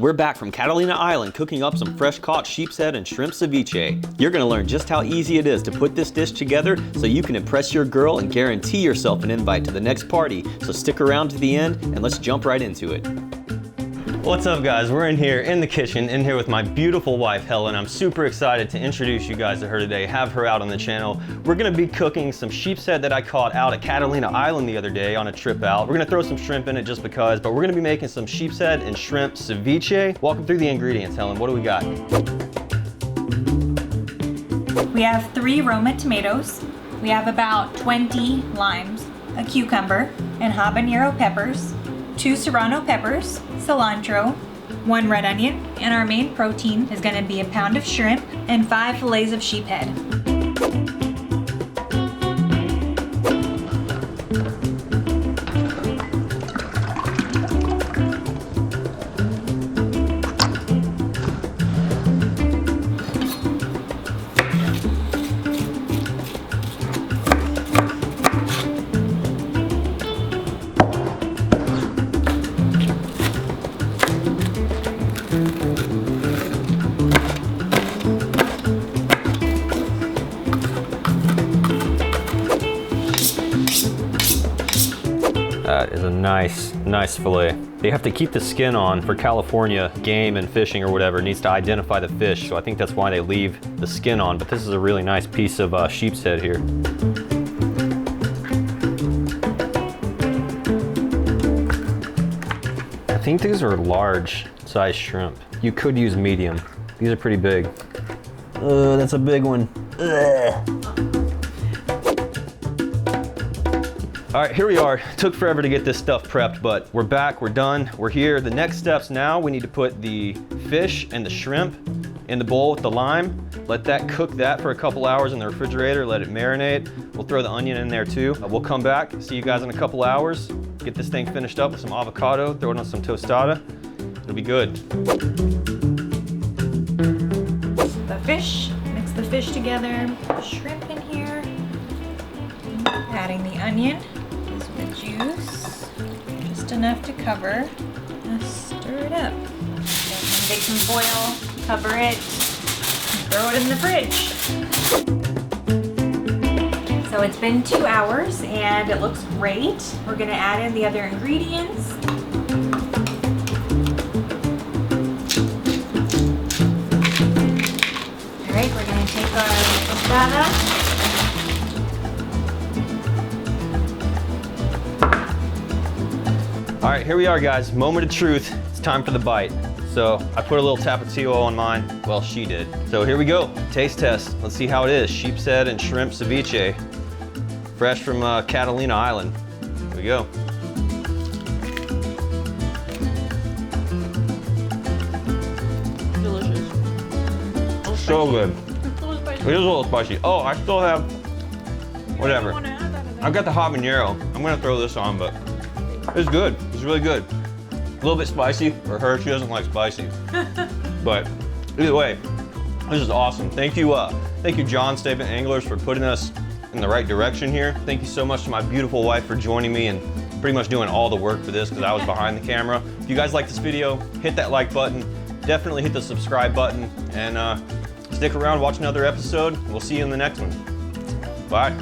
We're back from Catalina Island cooking up some fresh caught sheepshead and shrimp ceviche. You're gonna learn just how easy it is to put this dish together so you can impress your girl and guarantee yourself an invite to the next party. So stick around to the end and let's jump right into it. What's up guys, we're in here in the kitchen, in here with my beautiful wife Helen. I'm super excited to introduce you guys to her today, have her out on the channel. We're gonna be cooking some sheepshead that I caught out at Catalina Island the other day on a trip out. We're gonna throw some shrimp in it just because, but we're gonna be making some sheepshead and shrimp ceviche. Walk them through the ingredients, Helen, what do we got? We have 3 Roma tomatoes. We have about 20 limes, a cucumber, and habanero peppers, 2 serrano peppers, cilantro, 1 red onion, and our main protein is going to be a pound of shrimp and 5 fillets of sheephead. That is a nice fillet. They have to keep the skin on for California game and fishing or whatever. It needs to identify the fish, so I think that's why they leave the skin on, but this is a really nice piece of sheepshead here. I think these are large size shrimp. You could use medium. These are pretty big. That's a big one. All right, here we are. It took forever to get this stuff prepped, but we're back, we're done, we're here. The next steps now, we need to put the fish and the shrimp in the bowl with the lime. Let that cook that for a couple hours in the refrigerator, let it marinate. We'll throw the onion in there too. We'll come back, see you guys in a couple hours, get this thing finished up with some avocado, throw it on some tostada. It'll be good. The fish, mix the fish together, shrimp in here, adding the onion. The juice, just enough to cover. Just stir it up. Then take some foil, cover it, and throw it in the fridge. So it's been 2 hours and it looks great. We're gonna add in the other ingredients. All right, we're gonna take our tostada. All right, here we are guys, moment of truth. It's time for the bite. So I put a little tapatio on mine. Well, she did. So here we go, taste test. Let's see how it is. Sheepshead and shrimp ceviche, fresh from Catalina Island. Here we go. Delicious. So good. It is a little spicy. Oh, I still have, whatever. I've got the habanero. I'm gonna throw this on, but it's good. It's really good. A little bit spicy for her. She doesn't like spicy. But either way, this is awesome. Thank you, John Statement Anglers, for putting us in the right direction here. Thank you so much to my beautiful wife for joining me and pretty much doing all the work for this because I was behind the camera. If you guys like this video, hit that like button. Definitely hit the subscribe button and stick around, watch another episode. We'll see you in the next one. Bye.